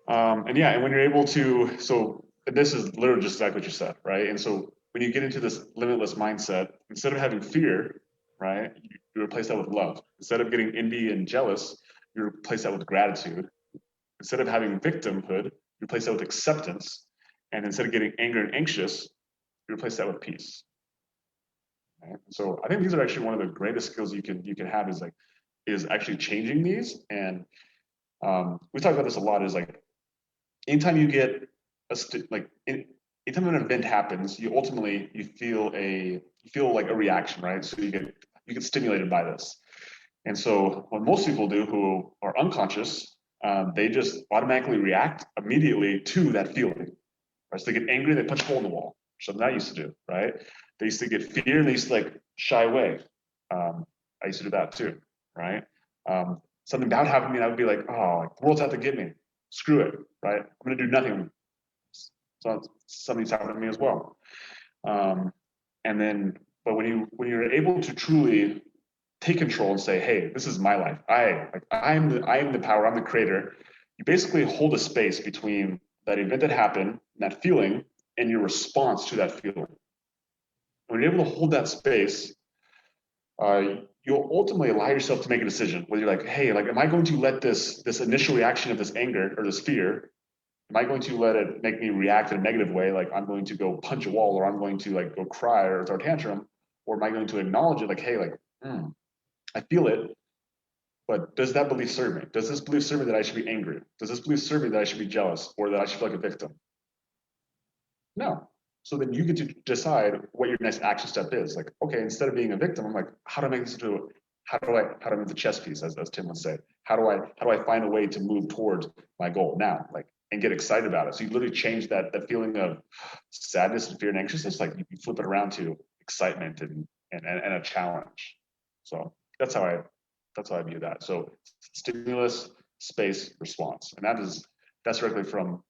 and yeah, and when you're able to, so this is literally just exactly what you said, right? And so when you get into this limitless mindset, instead of having fear, right, you replace that with love. Instead of getting envy and jealous, you replace that with gratitude. Instead of having victimhood, you replace that with acceptance. And instead of getting anger and anxious, you replace that with peace. Right? So I think these are actually one of the greatest skills you can have, is actually changing these. And we talk about this a lot, is like anytime you get anytime an event happens, you ultimately you feel like a reaction, right? So you get stimulated by this. And so what most people do who are unconscious, they just automatically react immediately to that feeling. Right? So they get angry, they punch a hole in the wall. Something I used to do, right? They used to get fear and they used to like shy away. I used to do that too, right? Something bad happened to me, and I would be like, oh, like, the world's out to get me. Screw it, right? I'm gonna do nothing. So something's happened to me as well. And then, but when you're able to truly take control and say, hey, this is my life. I am the power, I'm the creator. You basically hold a space between that event that happened, that feeling, and your response to that feeling. When you're able to hold that space, you'll ultimately allow yourself to make a decision. Whether you're like, hey, like, am I going to let this initial reaction of this anger or this fear, am I going to let it make me react in a negative way? Like I'm going to go punch a wall, or I'm going to like go cry or throw a tantrum, or am I going to acknowledge it? Like, hey, like, I feel it, but does that belief serve me? Does this belief serve me that I should be angry? Does this belief serve me that I should be jealous or that I should feel like a victim? No. So then you get to decide what your next action step is. Like, okay, instead of being a victim, I'm like, how do I make this into how do I make the chess piece, as Tim would say? How do I find a way to move towards my goal now? Like, and get excited about it. So you literally change that feeling of sadness and fear and anxiousness, like you flip it around to excitement and a challenge. So that's how I view that. So stimulus, space, response, and that's directly from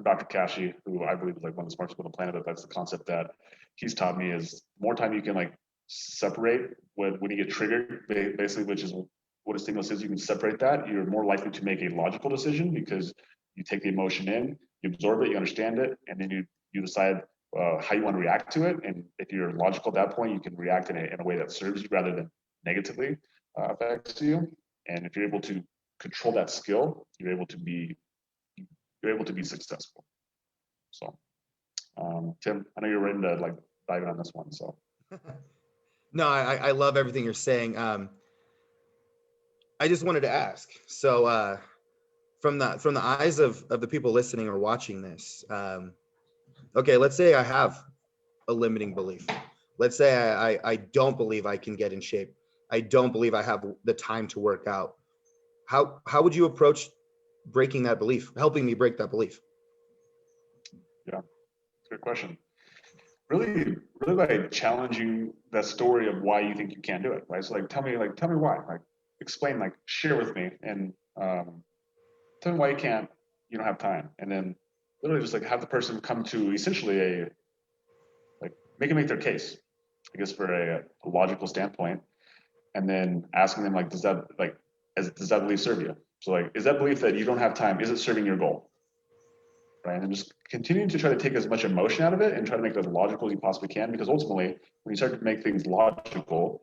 Dr. Kashi, who I believe is like one of the smartest people on the planet. That's the concept that he's taught me is more time you can like separate when you get triggered, basically, which is what a stimulus is. You can separate that. You're more likely to make a logical decision because you take the emotion in, you absorb it, you understand it, and then you decide how you want to react to it. And if you're logical at that point, you can react in a way that serves you rather than negatively affects you. And if you're able to control that skill, you're able to be successful. So, Tim, I know you're ready to like dive in on this one. So, No, I love everything you're saying. I just wanted to ask. So, from the eyes of the people listening or watching this, okay, let's say I have a limiting belief. Let's say I don't believe I can get in shape. I don't believe I have the time to work out. How would you approach breaking that belief, helping me break that belief? yeah, good question. Really by challenging that story of why you think you can't do it, right? So like tell me why, like explain, like share with me, and tell me why you don't have time, and then literally just like have the person come to essentially a like make their case, I guess, for a logical standpoint, and then asking them like, does that belief serve you? So like, is that belief that you don't have time, is it serving your goal? Right? And just continuing to try to take as much emotion out of it and try to make it as logical as you possibly can, because ultimately, when you start to make things logical,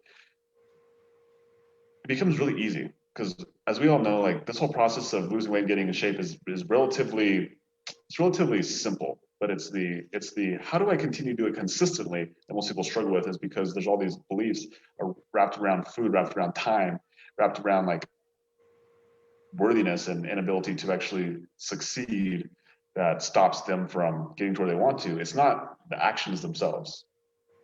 it becomes really easy. Because as we all know, like this whole process of losing weight and getting in shape is relatively simple. But it's the how do I continue to do it consistently that most people struggle with, is because there's all these beliefs are wrapped around food, wrapped around time, wrapped around like worthiness and inability to actually succeed, that stops them from getting to where they want to. It's not the actions themselves,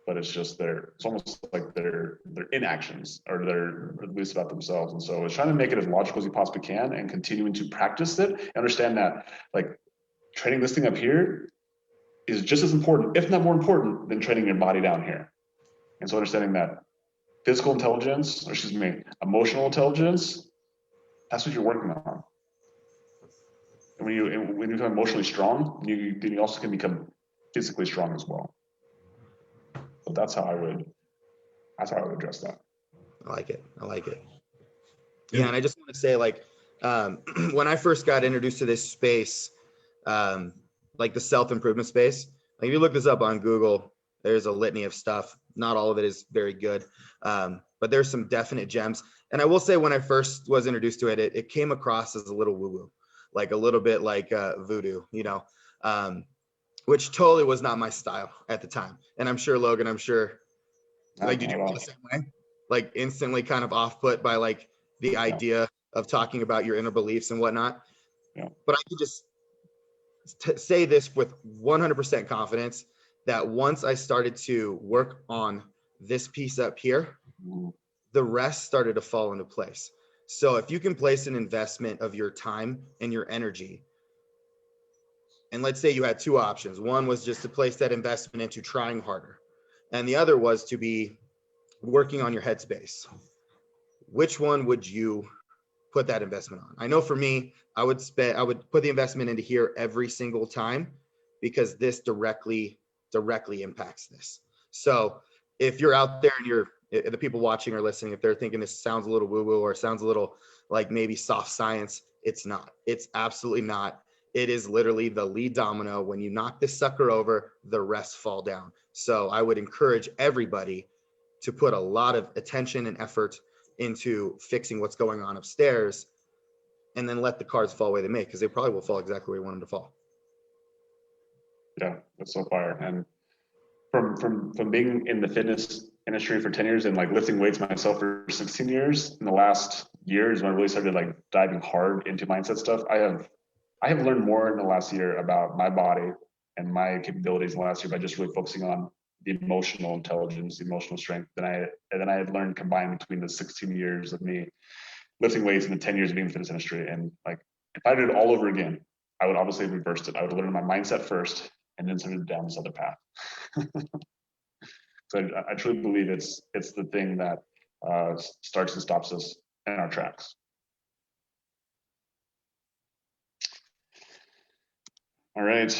but it's just it's almost like their inactions or their beliefs about themselves. And so it's trying to make it as logical as you possibly can and continuing to practice it and understand that like training this thing up here is just as important, if not more important, than training your body down here. And so understanding that physical intelligence, or excuse me, emotional intelligence, that's what you're working on. And when you become emotionally strong, then you also can become physically strong as well. So that's how I would address that. I like it. Yeah, and I just want to say, like, when I first got introduced to this space, like the self-improvement space, like if you look this up on Google, there's a litany of stuff. Not all of it is very good, but there's some definite gems. And I will say, when I first was introduced to it, it came across as a little woo-woo, like a little bit like voodoo, which totally was not my style at the time. And I'm sure, Logan, like, did you feel the same way? Like instantly kind of off put by like the idea of talking about your inner beliefs and whatnot. Yeah. But I could just say this with 100% confidence that once I started to work on this piece up here, the rest started to fall into place. So if you can place an investment of your time and your energy, and let's say you had two options. One was just to place that investment into trying harder, and the other was to be working on your headspace. Which one would you put that investment on? I know for me, I would put the investment into here every single time, because this directly impacts this. So if you're out there and the people watching or listening, if they're thinking this sounds a little woo-woo or sounds a little like maybe soft science, it's not. It's absolutely not. It is literally the lead domino. When you knock this sucker over, the rest fall down. So I would encourage everybody to put a lot of attention and effort into fixing what's going on upstairs, and then let the cards fall where they may, because they probably will fall exactly where you want them to fall. Yeah, that's so fire. And from being in the fitness industry for 10 years and like lifting weights myself for 16 years, in the last year is when I really started like diving hard into mindset stuff. I have learned more in the last year about my body and my capabilities in the last year by just really focusing on the emotional intelligence, the emotional strength than I had learned combined between the 16 years of me lifting weights and the 10 years of being in the fitness industry. And like, if I did it all over again, I would obviously have reversed it. I would have learned my mindset first and then started down this other path. So I truly believe it's the thing that starts and stops us in our tracks. All right.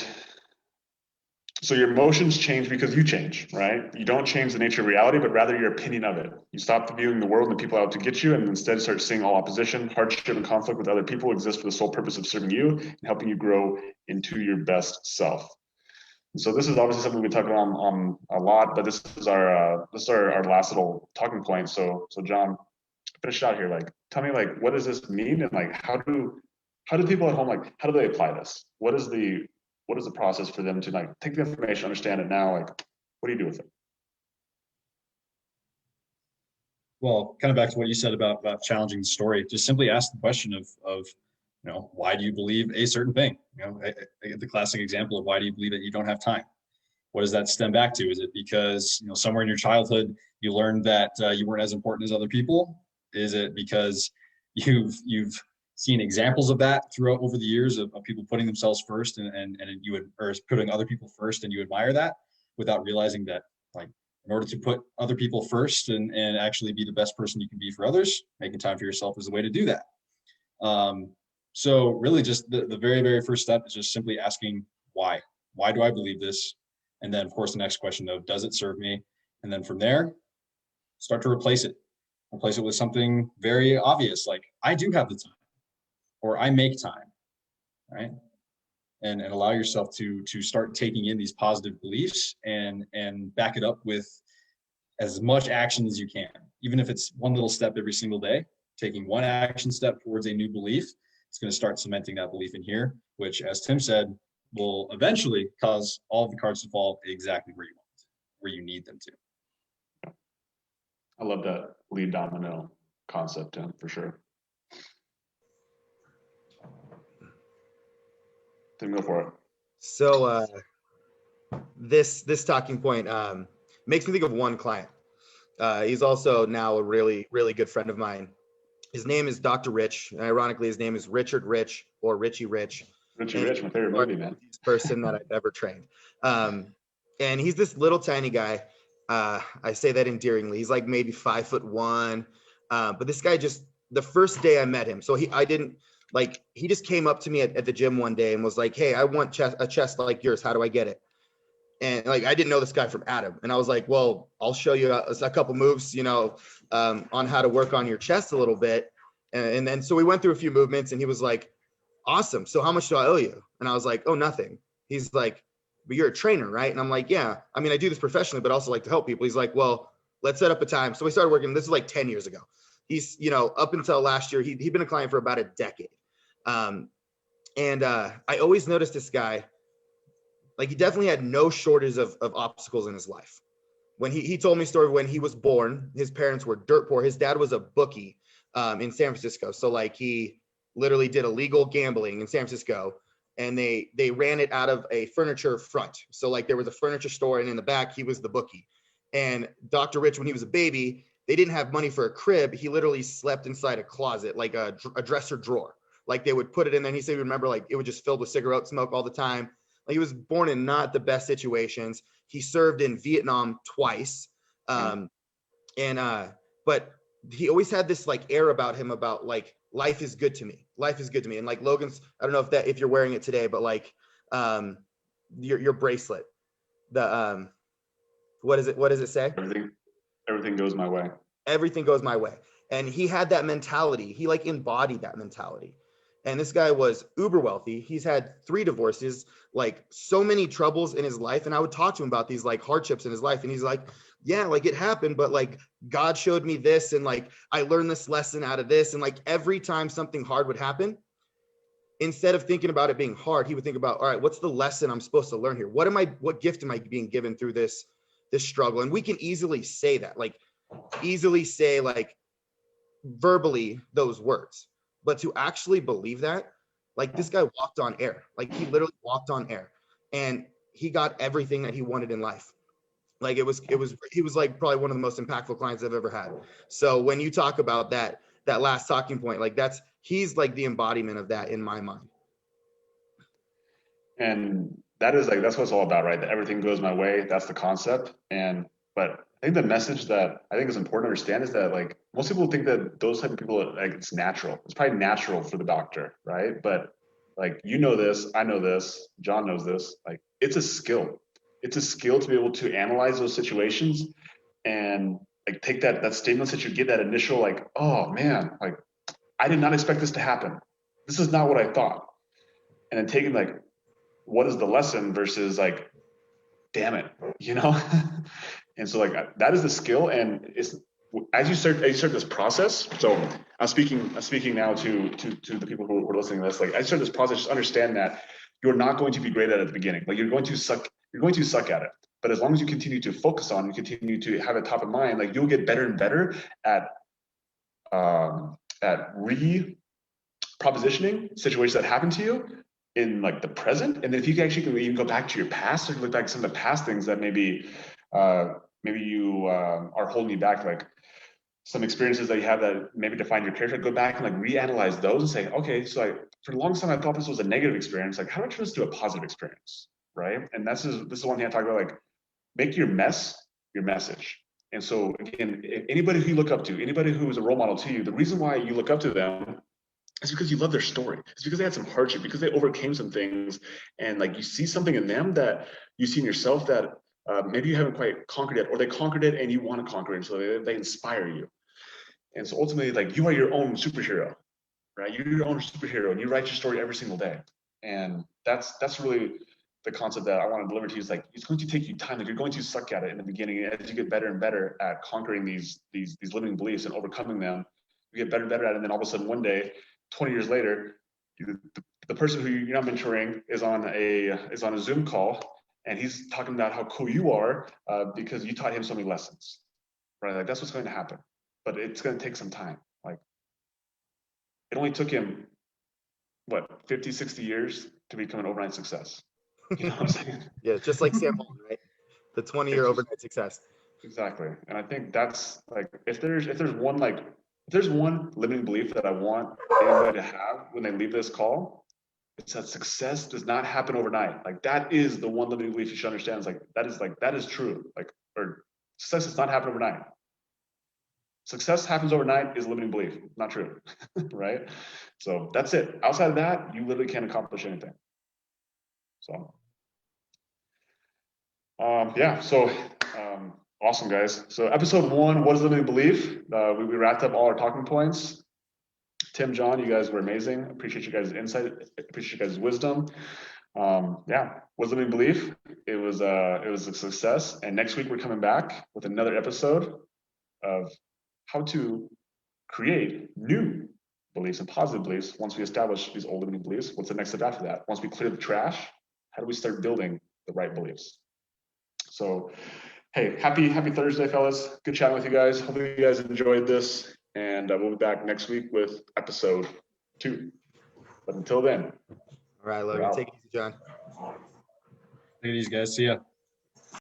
So your emotions change because you change, right? You don't change the nature of reality, but rather your opinion of it. You stop viewing the world and the people out to get you, and instead start seeing all opposition, hardship, and conflict with other people exist for the sole purpose of serving you and helping you grow into your best self. And so this is obviously something we talk on a lot, but this is our last little talking point. So John, finish out here. Like, tell me, like, what does this mean, and like, how do people at home, like, how do they apply this? What is the process for them to like take the information, understand it now? Like, what do you do with it? Well, kind of back to what you said about challenging the story. Just simply ask the question of why do you believe a certain thing? The classic example of why do you believe that you don't have time? What does that stem back to? Is it because somewhere in your childhood you learned that you weren't as important as other people? Is it because you've seen examples of that throughout over the years of people putting themselves first and you would, or putting other people first, and you admire that without realizing that, like, in order to put other people first and actually be the best person you can be for others, making time for yourself is the way to do that. So really just the very, very first step is just simply asking why. Why do I believe this? And then of course the next question of, does it serve me? And then from there, start to replace it. Replace it with something very obvious, like I do have the time, or I make time, right? And allow yourself to start taking in these positive beliefs and back it up with as much action as you can. Even if it's one little step every single day, taking one action step towards a new belief, it's going to start cementing that belief in here, which, as Tim said, will eventually cause all of the cards to fall exactly where you want, where you need them to. I love that lead domino concept, Tim, for sure. Tim, go for it. So this talking point makes me think of one client. He's also now a really, really good friend of mine. His name is Dr. Rich. And ironically, his name is Richard Rich, or Richie Rich. Richie Rich, my favorite movie, man. Person that I've ever trained. And he's this little tiny guy. I say that endearingly. He's like maybe 5'1". But this guy, just the first day I met him, so he just came up to me at the gym one day and was like, "Hey, I want a chest like yours. How do I get it?" And like, I didn't know this guy from Adam. And I was like, "Well, I'll show you a couple moves, on how to work on your chest a little bit." And then, so we went through a few movements, and he was like, "Awesome. So how much do I owe you?" And I was like, "Oh, nothing." He's like, "But you're a trainer, right?" And I'm like, "Yeah. I mean, I do this professionally, but also like to help people." He's like, "Well, let's set up a time." So we started working. This is like 10 years ago. He's, up until last year, he'd been a client for about a decade. I always noticed this guy, like, he definitely had no shortage of obstacles in his life. When he told me a story when he was born, his parents were dirt poor. His dad was a bookie in San Francisco. So like, he literally did illegal gambling in San Francisco. and they ran it out of a furniture front. So like there was a furniture store, and in the back he was the bookie. And Dr. Rich, when he was a baby, they didn't have money for a crib. He literally slept inside a closet, like a dresser drawer. Like they would put it in there. And he said, remember, like it would just filled with cigarette smoke all the time. Like he was born in not the best situations. He served in Vietnam twice. But he always had this like air about him about like, life is good to me. Life is good to me. And like Logan's, I don't know if you're wearing it today, but like your bracelet, the what does it say? Everything goes my way. Everything goes my way. And he had that mentality. He like embodied that mentality. And this guy was uber wealthy. He's had 3 divorces, like so many troubles in his life. And I would talk to him about these like hardships in his life. And he's like, yeah, like it happened, but like God showed me this. And like, I learned this lesson out of this. And like every time something hard would happen, instead of thinking about it being hard, he would think about, all right, what's the lesson I'm supposed to learn here? What gift am I being given through this struggle? And we can easily say that, like verbally those words, but to actually believe that, like this guy walked on air. Like he literally walked on air, and he got everything that he wanted in life. Like he was like probably one of the most impactful clients I've ever had. So when you talk about that last talking point, like he's like the embodiment of that in my mind. And that's what it's all about, right? That everything goes my way. That's the concept. But I think the message that I think is important to understand is that like most people think that those type of people, like it's natural. It's probably natural for the doctor, right? But like this, I know this, John knows this. Like it's a skill. It's a skill to be able to analyze those situations and like take that statements that you get, that initial like, oh man, like I did not expect this to happen. This is not what I thought. And then taking like, what is the lesson versus like, damn it, And so like that is the skill. And it's as you start this process. So I'm speaking now to the people who are listening to this. Like as you start this process, just understand that you're not going to be great at it at the beginning. Like you're going to suck at it. But as long as you continue to focus on, you continue to have it top of mind, like you'll get better and better at re-propositioning situations that happen to you in like the present. And then if you can even go back to your past or look back at some of the past things that maybe you are holding you back, like some experiences that you have that maybe define your character, go back and like reanalyze those and say, okay, so for the longest time I thought this was a negative experience. Like how do I turn this to a positive experience, right? And this is one thing I talk about, like make your mess your message. And so again, anybody who you look up to, anybody who is a role model to you, the reason why you look up to them is because you love their story. It's because they had some hardship, because they overcame some things, and like you see something in them that you see in yourself that maybe you haven't quite conquered it, or they conquered it and you want to conquer it, so they inspire you. And so ultimately, like you are your own superhero, right? You're your own superhero, and you write your story every single day. And that's really the concept that I want to deliver to you. Is like it's going to take you time. Like you're going to suck at it in the beginning, as you get better and better at conquering these limiting beliefs and overcoming them. You get better and better at it, and then all of a sudden one day, 20 years later, the person who you're not mentoring is on a Zoom call, and he's talking about how cool you are because you taught him so many lessons, right? Like that's what's going to happen, but it's going to take some time. Like it only took him, 50, 60 years to become an overnight success. You know what I'm saying? Yeah, just like Sam Holden, right? The 20-year overnight success. Exactly. And I think that's like, if there's one limiting belief that I want anybody to have when they leave this call, it's that success does not happen overnight. Like that is the one limiting belief you should understand. Is that is true. Like, or success does not happen overnight. Success happens overnight is a limiting belief. Not true. Right? So that's it. Outside of that, you literally can't accomplish anything. So awesome, guys. So episode 1, what is limiting belief? We wrapped up all our talking points. Tim, John, you guys were amazing. Appreciate you guys' insight. Appreciate you guys' wisdom. What's limiting belief? It was a success. And next week we're coming back with another episode of how to create new beliefs and positive beliefs once we establish these old limiting beliefs. What's the next step after that? Once we clear the trash, how do we start building the right beliefs? So, hey, happy Thursday, fellas. Good chatting with you guys. Hopefully you guys enjoyed this, and we'll be back next week with episode 2. But until then. All right, We're Logan. out. Take it easy, John. Take it easy, guys. See ya.